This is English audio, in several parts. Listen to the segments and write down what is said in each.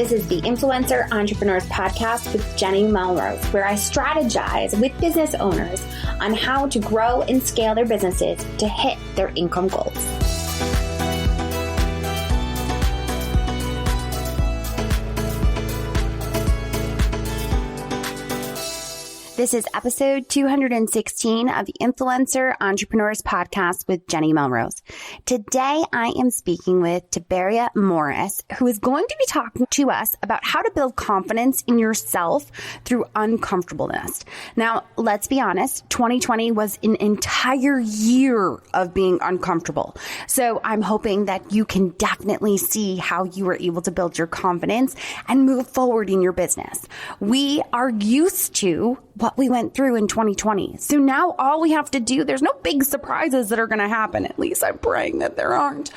This is the Influencer Entrepreneurs Podcast with Jenny Melrose, where I strategize with business owners on how to grow and scale their businesses to hit their income goals. This is episode 216 of the Influencer Entrepreneurs Podcast with Jenny Melrose. Today, I am speaking with Tiberia Morris, who is going to be talking to us about how to build confidence in yourself through uncomfortableness. Now, let's be honest, 2020 was an entire year of being uncomfortable. So I'm hoping that you can definitely see how you were able to build your confidence and move forward in your business. We are used to what we went through in 2020. So now all we have to do, there's no big surprises that are going to happen. At least I'm praying that there aren't.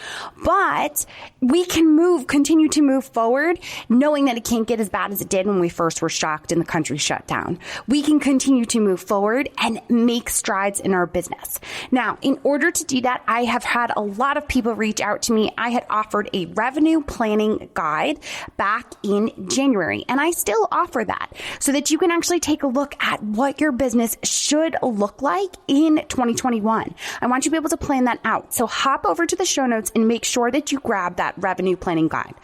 But we can continue to move forward, knowing that it can't get as bad as it did when we first were shocked and the country shut down. We can continue to move forward and make strides in our business. Now, in order to do that, I have had a lot of people reach out to me. I had offered a revenue planning guide back in January, and I still offer that so that you can actually take a look at what your business should look like in 2021. I want you to be able to plan that out. So hop over to the show notes and make sure that you grab that revenue planning guide.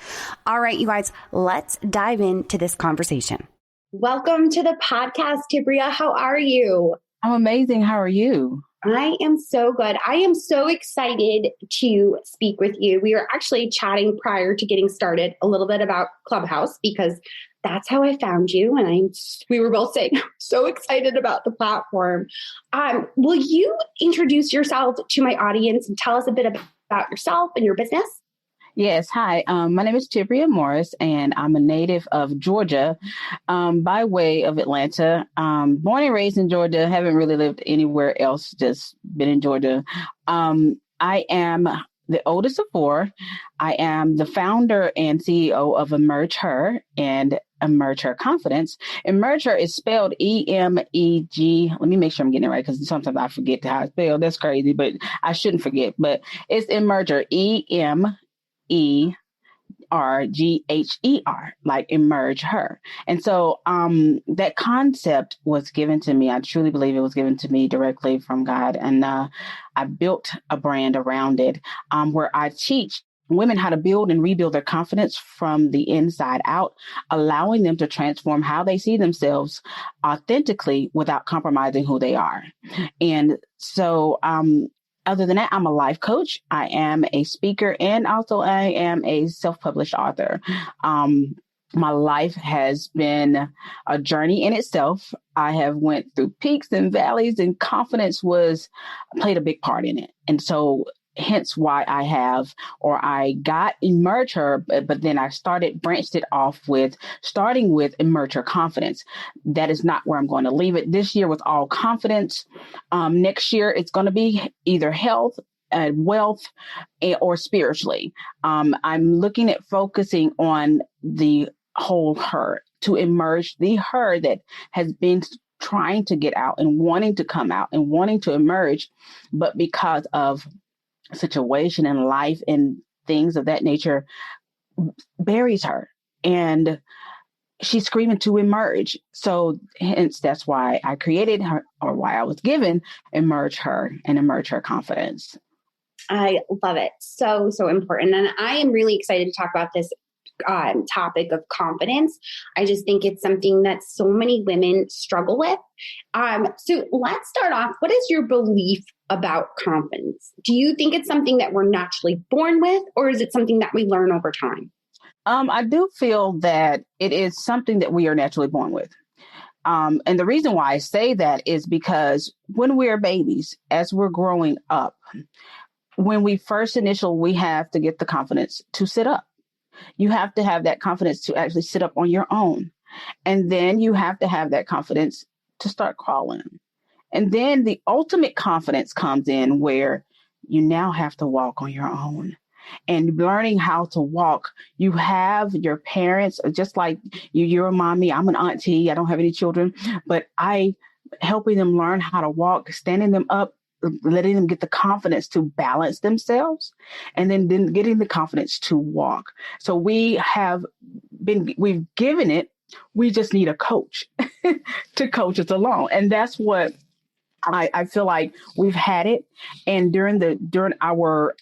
All right, you guys, let's dive into this conversation. Welcome to the podcast, Tiberia. How are you? I'm amazing. How are you? I am so good. I am so excited to speak with you. We were actually chatting prior to getting started a little bit about Clubhouse because that's how I found you. And we were both saying, so excited about the platform. Will you introduce yourself to my audience and tell us a bit about yourself and your business? Yes. Hi. My name is Tiberia Morris, and I'm a native of Georgia by way of Atlanta. Born and raised in Georgia. Haven't really lived anywhere else, just been in Georgia. I am the oldest of four. I am the founder and CEO of Emerge Her and Emerge Her Confidence. Emerge Her is spelled E-M-E-G. Let me make sure I'm getting it right because sometimes I forget how it's spelled. That's crazy, but I shouldn't forget. But it's Emerge Her, E-M-E-R-G-H-E-R, like Emerge Her. And so that concept was given to me. I truly believe it was given to me directly from God. And I built a brand around it where I teach women how to build and rebuild their confidence from the inside out, allowing them to transform how they see themselves authentically without compromising who they are. And so other than that, I'm a life coach. I am a speaker, and also I am a self-published author. My life has been a journey in itself. I have went through peaks and valleys, and confidence played a big part in it. And so hence why I got Emerge Her, but then I branched it off starting with Emerge Her Confidence. That is not where I'm going to leave it. This year was all confidence. Next year, it's going to be either health, wealth, or spiritually. I'm looking at focusing on the whole her, to emerge the her that has been trying to get out and wanting to come out and wanting to emerge, but because of situation in life and things of that nature buries her, and she's screaming to emerge. So hence that's why I created her, or why I was given Emerge Her and Emerge Her Confidence. I love it. So important. And I am really excited to talk about this topic of confidence. I just think it's something that so many women struggle with. So let's start off. What is your belief about confidence? Do you think it's something that we're naturally born with, or is it something that we learn over time? I do feel that it is something that we are naturally born with. And the reason why I say that is because when we're babies, as we're growing up, when we have to get the confidence to sit up. You have to have that confidence to actually sit up on your own. And then you have to have that confidence to start crawling. And then the ultimate confidence comes in where you now have to walk on your own. And learning how to walk, you have your parents, just like you're a mommy, I'm an auntie, I don't have any children, but I helping them learn how to walk, standing them up, letting them get the confidence to balance themselves, and then getting the confidence to walk. So we have we've given it. We just need a coach to coach us along. And that's what I feel like we've had it. And during our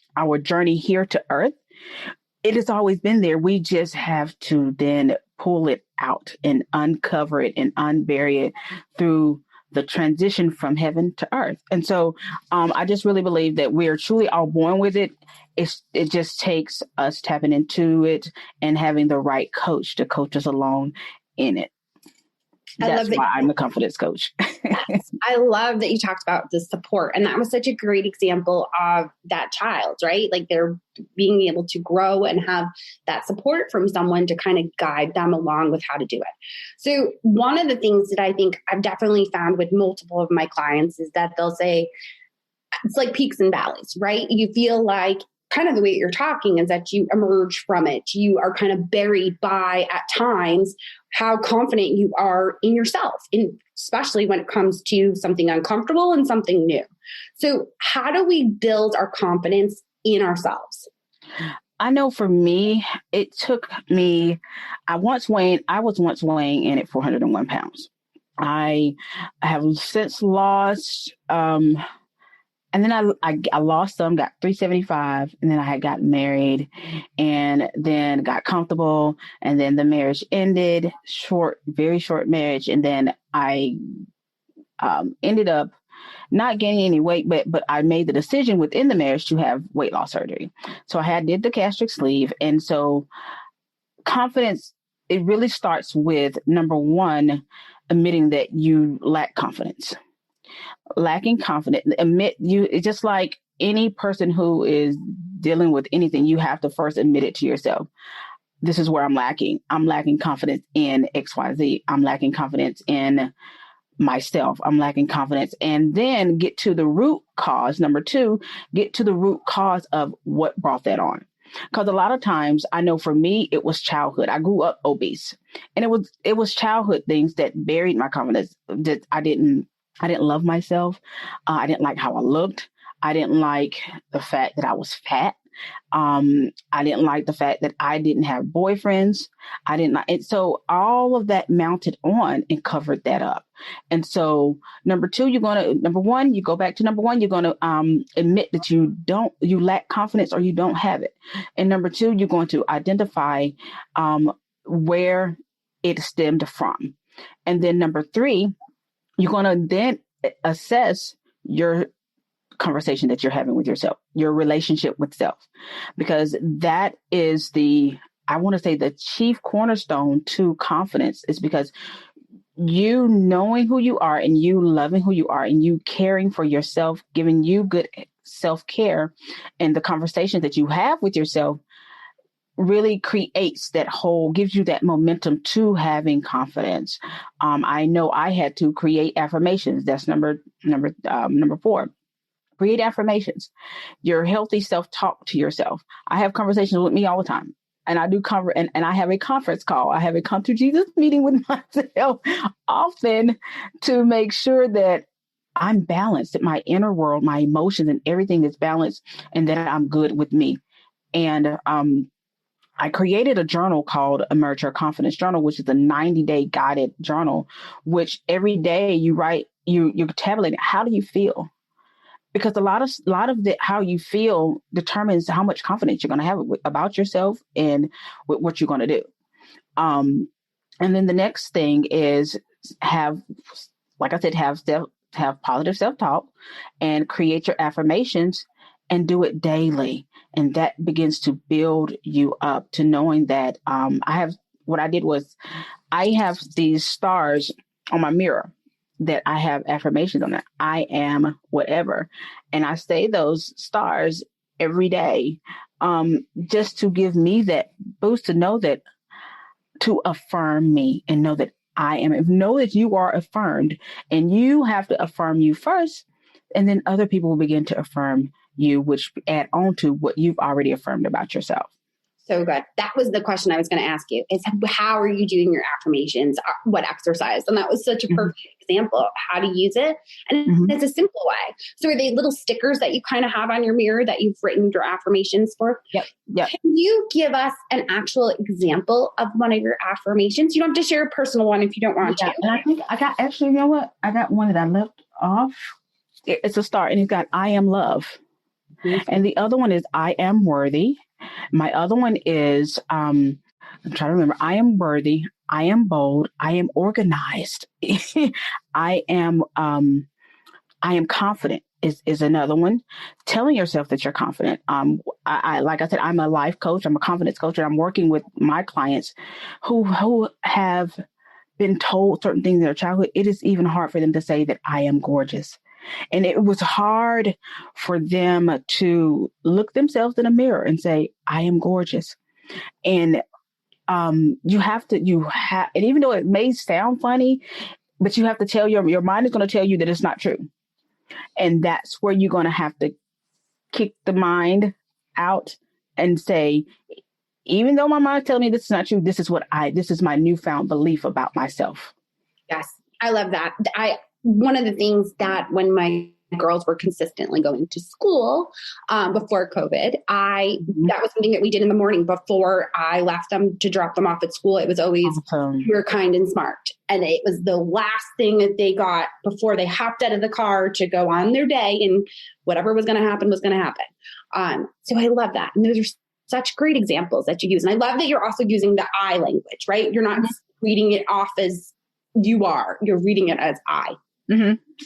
journey here to earth, it has always been there. We just have to then pull it out and uncover it and unbury it through the transition from heaven to earth. And so I just really believe that we are truly all born with it. It just takes us tapping into it and having the right coach to coach us along in it. That's why I'm the confidence coach. I love that you talked about the support. And that was such a great example of that child, right? Like they're being able to grow and have that support from someone to kind of guide them along with how to do it. So one of the things that I think I've definitely found with multiple of my clients is that they'll say, it's like peaks and valleys, right? You feel like kind of the way you're talking is that you emerge from it. You are kind of buried by, at times, how confident you are in yourself, especially when it comes to something uncomfortable and something new. So how do we build our confidence in ourselves? I know for me, it took me, I was once weighing in at 401 pounds. I have since lost, and then I lost some, got 375, and then I had gotten married and then got comfortable. And then the marriage ended, very short marriage. And then I ended up not gaining any weight, but I made the decision within the marriage to have weight loss surgery. So I did the gastric sleeve. And so confidence, it really starts with, number one, admitting that you lack confidence. Lacking confidence, it's just like any person who is dealing with anything, you have to first admit it to yourself. This is where I'm lacking. I'm lacking confidence in XYZ. I'm lacking confidence in myself. I'm lacking confidence. And then get to the root cause. Number two, get to the root cause of what brought that on. Because a lot of times, I know for me, it was childhood. I grew up obese, and it was childhood things that buried my confidence. That I didn't love myself. I didn't like how I looked. I didn't like the fact that I was fat. I didn't like the fact that I didn't have boyfriends. And so all of that mounted on and covered that up. And so number one, you go back to number one, you're going to admit that you lack confidence or you don't have it. And number two, you're going to identify where it stemmed from. And then number three, you're going to then assess your conversation that you're having with yourself, your relationship with self, because that is I want to say the chief cornerstone to confidence, is because you knowing who you are and you loving who you are and you caring for yourself, giving you good self-care, and the conversations that you have with yourself really creates gives you that momentum to having confidence. I know I had to create affirmations. That's number 4. Create affirmations. Your healthy self-talk to yourself. I have conversations with me all the time. And I do and I have a conference call. I have a come to Jesus meeting with myself often to make sure that I'm balanced, that my inner world, my emotions and everything is balanced, and that I'm good with me. And I created a journal called Emerge Your Confidence Journal, which is a 90-day guided journal, which every day you write, you're tabulating, how do you feel? Because a lot of how you feel determines how much confidence you're going to have about yourself and with what you're going to do. And then the next thing is have positive self-talk and create your affirmations and do it daily. And that begins to build you up to knowing that I have these stars on my mirror that I have affirmations on that. I am whatever. And I say those stars every day just to give me that boost, to affirm me and know that I am. Know that you are affirmed, and you have to affirm you first. And then other people will begin to affirm you, which add on to what you've already affirmed about yourself. So good. That was the question I was going to ask you is how are you doing your affirmations? What exercise? And that was such a perfect example of how to use it. And it's a simple way. So are they little stickers that you kind of have on your mirror that you've written your affirmations for? Yep. Can you give us an actual example of one of your affirmations? You don't have to share a personal one if you don't want to. And I think I got, actually, you know what? I got one that I left off. It's a start, and it's got I am love. And the other one is I am worthy. My other one is, I'm trying to remember, I am worthy, I am bold, I am organized, I am confident is another one. Telling yourself that you're confident. I like I said, I'm a life coach, I'm a confidence coach, and I'm working with my clients who have been told certain things in their childhood. It is even hard for them to say that I am gorgeous. And it was hard for them to look themselves in a mirror and say, I am gorgeous. And and even though it may sound funny, but you have to tell your mind is going to tell you that it's not true. And that's where you're going to have to kick the mind out and say, even though my mind tells me this is not true, this is my newfound belief about myself. Yes. I love that. One of the things that when my girls were consistently going to school before COVID, that was something that we did in the morning before I left them to drop them off at school. It was always, you were kind and smart. And it was the last thing that they got before they hopped out of the car to go on their day, and whatever was going to happen was going to happen. So I love that. And those are such great examples that you use. And I love that you're also using the I language, right? You're not reading it off as you are, you're reading it as I.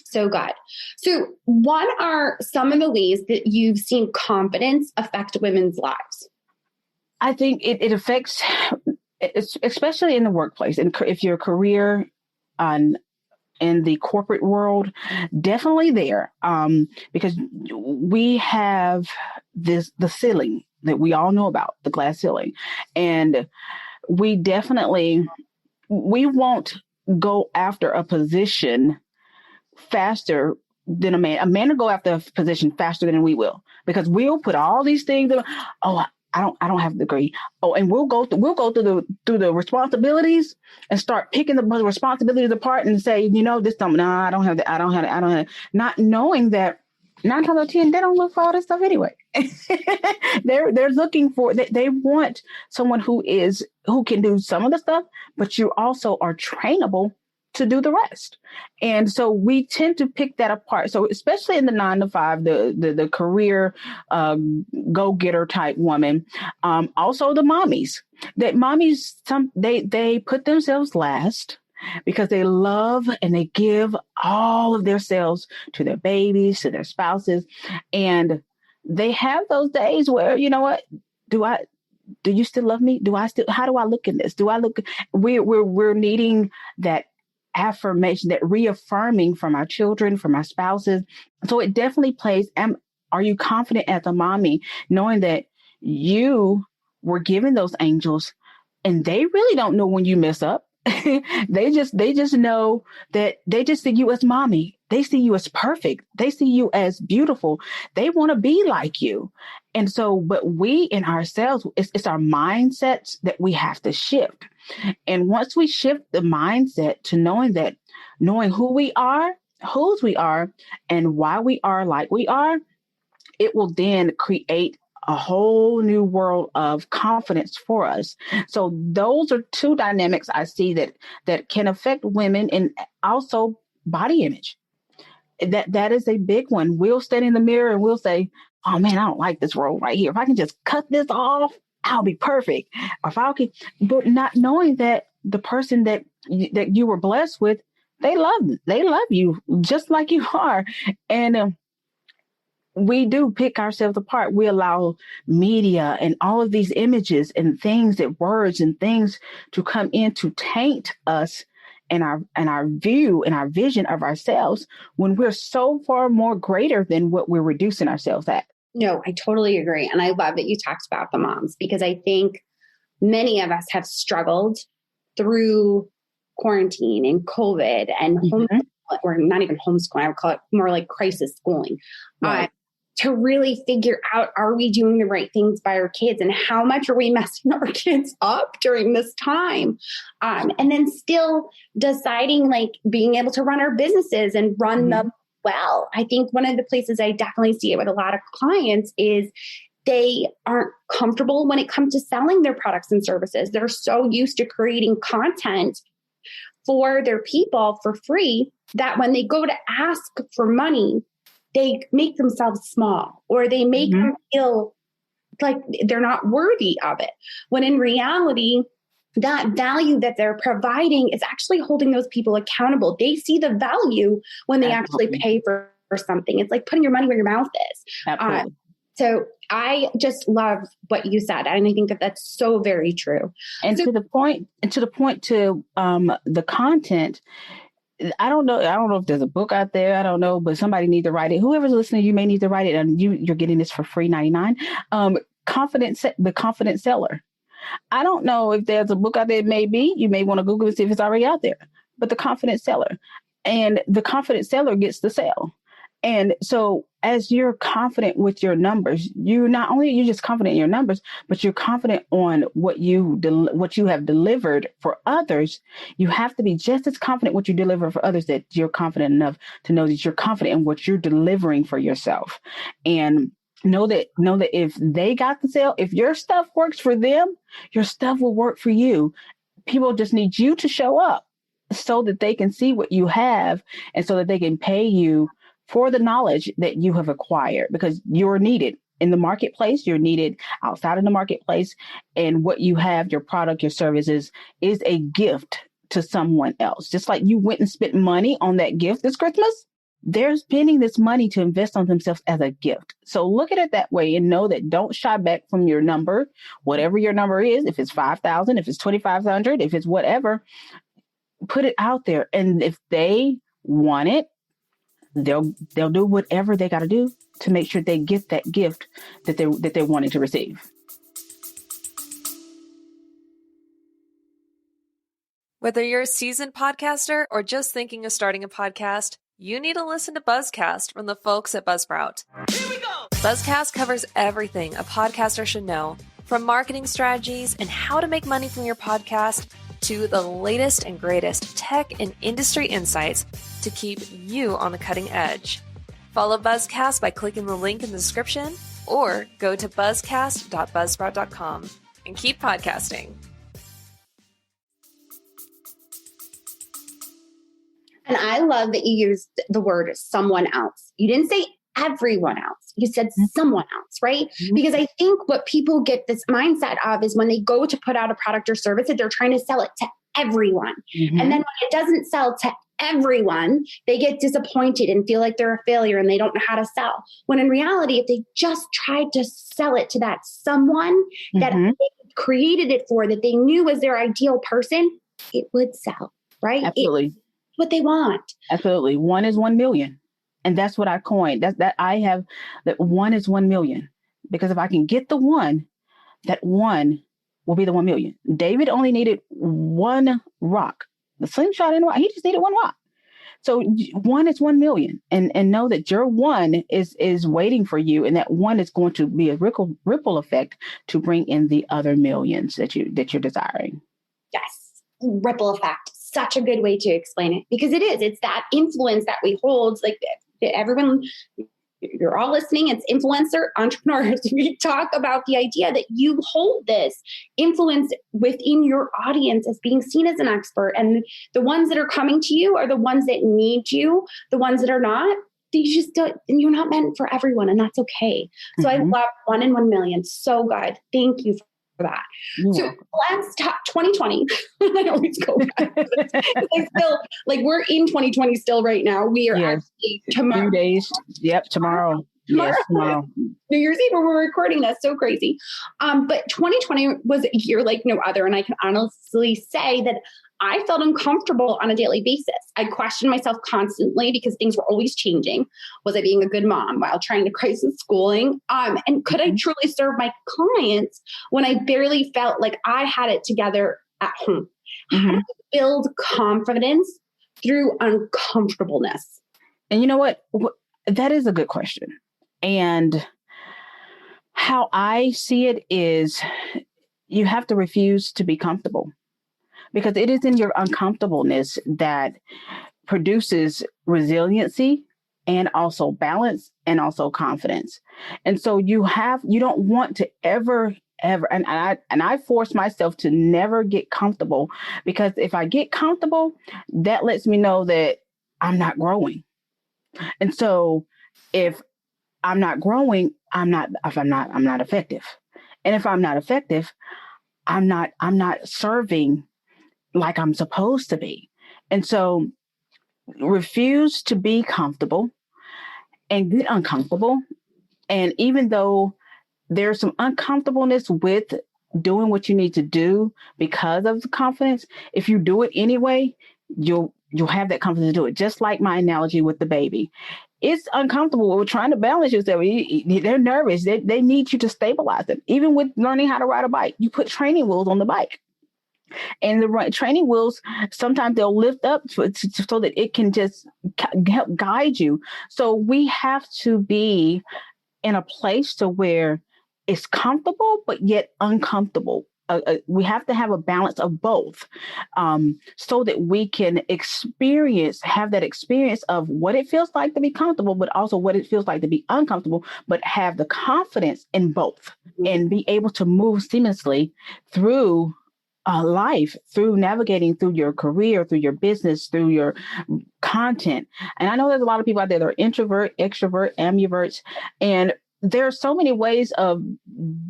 So good. So what are some of the ways that you've seen confidence affect women's lives? I think it affects, especially in the workplace. And if your career in the corporate world, definitely there. Because we have the ceiling that we all know about, the glass ceiling. And we won't go after a position faster than a man. A man will go after a position faster than we will, because we'll put all these things. I don't have a degree. Oh, and we'll go through the responsibilities and start picking the responsibilities apart and say, this something. No, I don't have that. I don't have it. Not knowing that 9 times out of 10, they don't look for all this stuff anyway. They're looking for, they want someone who can do some of the stuff, but you also are trainable to do the rest. And so we tend to pick that apart. So especially in the 9 to 5, the career go-getter type woman, also the mommies. That mommies, they put themselves last because they love and they give all of their selves to their babies, to their spouses. And they have those days where, you know what, do you still love me? How do I look in this? We're needing that affirmation, that reaffirming from our children, from our spouses. So it definitely plays. Are you confident as a mommy, knowing that you were given those angels and they really don't know when you mess up? They just know that they just see you as mommy. They see you as perfect. They see you as beautiful. They want to be like you. And so, but we in ourselves, it's our mindsets that we have to shift. And once we shift the mindset to knowing who we are, whose we are, and why we are like we are, it will then create a whole new world of confidence for us. So those are 2 dynamics I see that can affect women, and also body image. That is a big one. We'll stand in the mirror and we'll say, oh man, I don't like this role right here. If I can just cut this off, I'll be perfect. But not knowing that the person that you were blessed with, they love you just like you are. And we do pick ourselves apart. We allow media and all of these images and things, that words and things to come in to taint us and our view and our vision of ourselves, when we're so far more greater than what we're reducing ourselves at. No, I totally agree. And I love that you talked about the moms, because I think many of us have struggled through quarantine and COVID and or not even homeschooling. I would call it more like crisis schooling. Right. to really figure out, are we doing the right things by our kids, and how much are we messing our kids up during this time? And then still deciding, like, being able to run our businesses and run them well. I think one of the places I definitely see it with a lot of clients is they aren't comfortable when it comes to selling their products and services. They're so used to creating content for their people for free that when they go to ask for money, they make themselves small, or they make them feel like they're not worthy of it. When in reality, that value that they're providing is actually holding those people accountable. They see the value when they actually pay for something. It's like putting your money where your mouth is. So I just love what you said. And I think that that's so very true. And to the point to the content, I don't know if there's a book out there. I don't know, but somebody needs to write it. Whoever's listening, you may need to write it, and you're getting this for free 99. The Confident Seller. I don't know if there's a book out there. It may be. You may want to Google and see if it's already out there. But the Confident Seller, and the confident seller gets the sale. And so as you're confident with your numbers, you're just confident in your numbers, but you're confident on what you have delivered for others. You have to be just as confident what you deliver for others, that you're confident enough to know that you're confident in what you're delivering for yourself. And know that if they got the sale, if your stuff works for them, your stuff will work for you. People just need you to show up so that they can see what you have, and so that they can pay you for the knowledge that you have acquired, because you're needed in the marketplace, you're needed outside of the marketplace. And what you have, your product, your services, is a gift to someone else. Just like you went and spent money on that gift this Christmas, they're spending this money to invest on themselves as a gift. So look at it that way, and know that don't shy back from your number, whatever your number is. If it's 5,000, if it's 2,500, if it's whatever, put it out there. And if they want it, they'll do whatever they got to do to make sure they get that gift that they're wanting to receive. Whether you're a seasoned podcaster or just thinking of starting a podcast, you need to listen to Buzzcast from the folks at Buzzsprout. Here we go! Buzzcast covers everything a podcaster should know, from marketing strategies and how to make money from your podcast to the latest and greatest tech and industry insights to keep you on the cutting edge. Follow Buzzcast by clicking the link in the description, or go to buzzcast.buzzsprout.com and keep podcasting. And I love that you used the word someone else. You didn't say everyone else. You said someone else, right? Because I think what people get this mindset of is when they go to put out a product or service, that they're trying to sell it to everyone. And then when it doesn't sell to everyone, they get disappointed and feel like they're a failure and they don't know how to sell. When in reality, if they just tried to sell it to that someone that they created it for, that they knew was their ideal person, it would sell, right? Absolutely. It's what they want. Absolutely. 1 is 1 million. And that's what I coined. That 1 is 1 million. Because if I can get the one, that one will be the 1 million. David only needed one rock. The slingshot in the rock, he just needed one rock. So 1 is 1 million. And know that your one is waiting for you. And that one is going to be a ripple effect to bring in the other millions that you're desiring. Yes. Ripple effect. Such a good way to explain it, because it's that influence that we hold. Like everyone, you're all listening. It's influencer entrepreneurs. We talk about the idea that you hold this influence within your audience as being seen as an expert. And the ones that are coming to you are the ones that need you. The ones that are not, you're not meant for everyone, and that's okay. So I love 1 in 1 million. So good. Thank you for that. So let's talk 2020. I always go back. We're in 2020 still right now. We are actually tomorrow. 2 days. Yep. Tomorrow. Yes, tomorrow. New Year's Eve, when we're recording this. So crazy. But 2020 was a year like no other. And I can honestly say that I felt uncomfortable on a daily basis. I questioned myself constantly because things were always changing. Was I being a good mom while trying to crisis schooling? And could I truly serve my clients when I barely felt like I had it together at home? How to build confidence through uncomfortableness? And you know what? That is a good question. And how I see it is you have to refuse to be comfortable, because it is in your uncomfortableness that produces resiliency and also balance and also confidence. And so you don't want to ever and I force myself to never get comfortable, because if I get comfortable, that lets me know that I'm not growing. And so if I'm not growing, I'm not effective. And if I'm not effective, I'm not serving like I'm supposed to be. And so refuse to be comfortable and get uncomfortable. And even though there's some uncomfortableness with doing what you need to do because of the confidence, if you do it anyway, you'll have that confidence to do it. Just like my analogy with the baby. It's uncomfortable. We're trying to balance yourself. They're nervous. They need you to stabilize them. Even with learning how to ride a bike, you put training wheels on the bike. And the training wheels, sometimes they'll lift up so that it can just help guide you. So we have to be in a place to where it's comfortable, but yet uncomfortable. We have to have a balance of both, so that we can have that experience of what it feels like to be comfortable, but also what it feels like to be uncomfortable, but have the confidence in both and be able to move seamlessly through life, through navigating through your career, through your business, through your content. And I know there's a lot of people out there that are introvert, extrovert, ambiverts, and there are so many ways of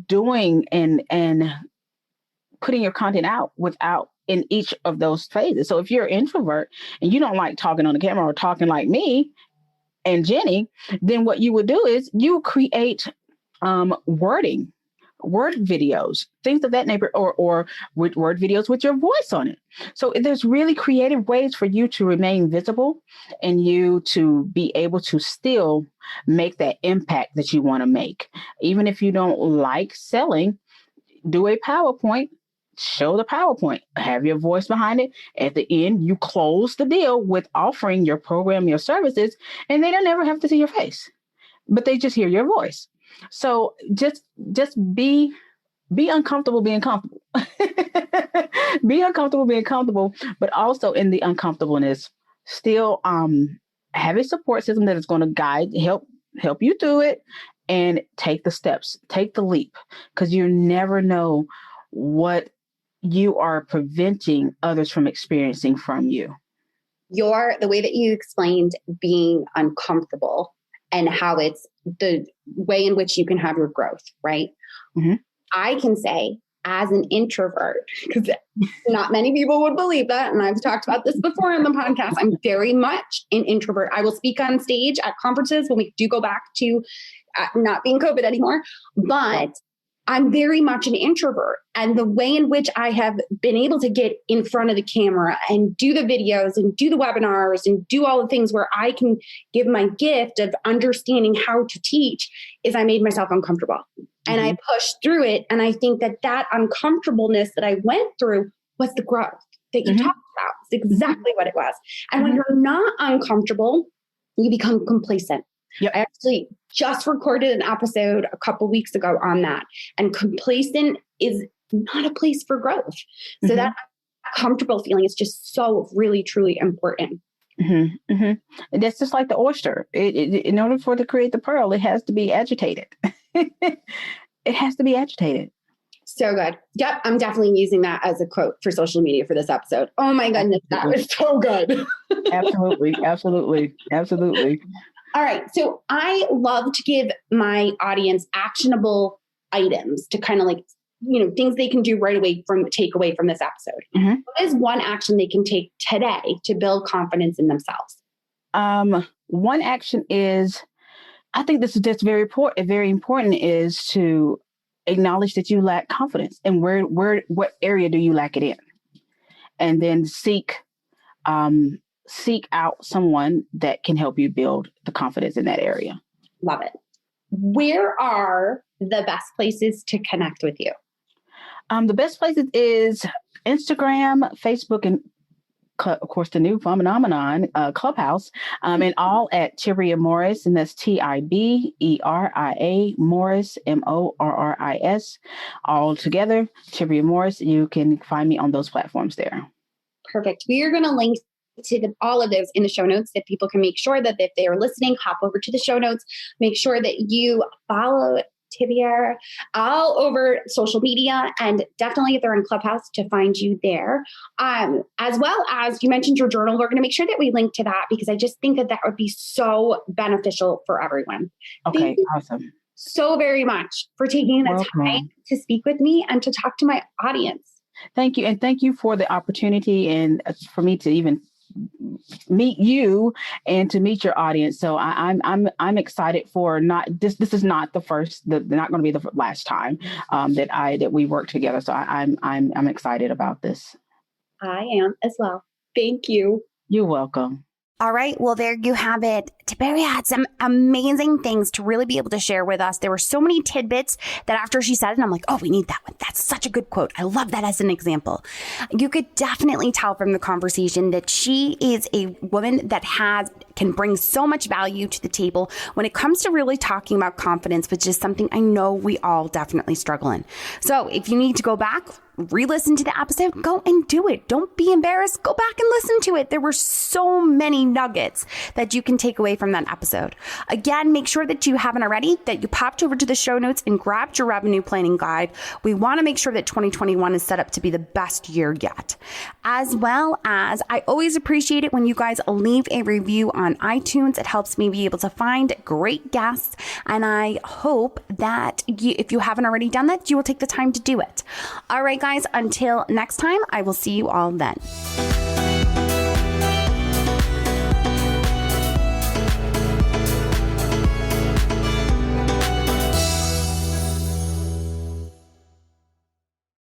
doing and putting your content out without in each of those phases. So if you're an introvert and you don't like talking on the camera or talking like me and Jenny, then what you would do is you create word videos, things of that nature, or with word videos with your voice on it. So there's really creative ways for you to remain visible and you to be able to still make that impact that you want to make. Even if you don't like selling, do a PowerPoint, show the PowerPoint, have your voice behind it. At the end, you close the deal with offering your program, your services, and they don't ever have to see your face, but they just hear your voice. So just be uncomfortable being comfortable. Be uncomfortable being comfortable, but also in the uncomfortableness, still have a support system that is going to help you through it, and take the steps, take the leap, because you never know what you are preventing others from experiencing from you. The way that you explained being uncomfortable and how it's the way in which you can have your growth, right? Mm-hmm. I can say as an introvert, because not many people would believe that, and I've talked about this before in the podcast, I'm very much an introvert. I will speak on stage at conferences when we do go back to not being COVID anymore, but I'm very much an introvert. And the way in which I have been able to get in front of the camera and do the videos and do the webinars and do all the things where I can give my gift of understanding how to teach is I made myself uncomfortable. And I pushed through it. And I think that uncomfortableness that I went through was the growth that you talked about. It's exactly what it was. And when you're not uncomfortable, you become complacent. Yep. I actually just recorded an episode a couple weeks ago on that. And complacent is not a place for growth. So that comfortable feeling is just so really, truly important. Mm-hmm. Mm-hmm. And that's just like the oyster. In order for it to create the pearl, it has to be agitated. It has to be agitated. So good. Yep. I'm definitely using that as a quote for social media for this episode. Oh my goodness. That was so good. Absolutely. Absolutely. Absolutely. All right. So I love to give my audience actionable items to kind of things they can do right away take away from this episode. Mm-hmm. What is one action they can take today to build confidence in themselves? One action is, I think this is just very important is to acknowledge that you lack confidence and what area do you lack it in? And then seek out someone that can help you build the confidence in that area. Love it. Where are the best places to connect with you? The best places is Instagram, Facebook, and of course, the new phenomenon, Clubhouse, and all at Tiberia Morris, and that's Tiberia Morris, Morris, all together, Tiberia Morris. You can find me on those platforms there. Perfect. We are going to link to all of those in the show notes that people can make sure that if they are listening, hop over to the show notes, make sure that you follow Tiberia all over social media, and definitely if they're in Clubhouse to find you there. As well as you mentioned your journal, we're going to make sure that we link to that because I just think that would be so beneficial for everyone. Okay, awesome. So very much for taking the time to speak with me and to talk to my audience. Thank you. And thank you for the opportunity and for me to even meet you and to meet your audience. So I'm excited for this is not the first, not going to be the last time that we work together. So I'm excited about this. I am as well. Thank you. You're welcome. All right. Well, there you have it. Tiberia had some amazing things to really be able to share with us. There were so many tidbits that after she said it, I'm like, oh, we need that one. That's such a good quote. I love that as an example. You could definitely tell from the conversation that she is a woman that can bring so much value to the table when it comes to really talking about confidence, which is something I know we all definitely struggle in. So if you need to go back, re-listen to the episode, go and do it. Don't be embarrassed. Go back and listen to it. There were so many nuggets that you can take away from that episode. Again, make sure that you haven't already, that you popped over to the show notes and grabbed your revenue planning guide. We want to make sure that 2021 is set up to be the best year yet. As well as, I always appreciate it when you guys leave a review on iTunes. It helps me be able to find great guests. And I hope that if you haven't already done that, you will take the time to do it. All right, guys, until next time, I will see you all then.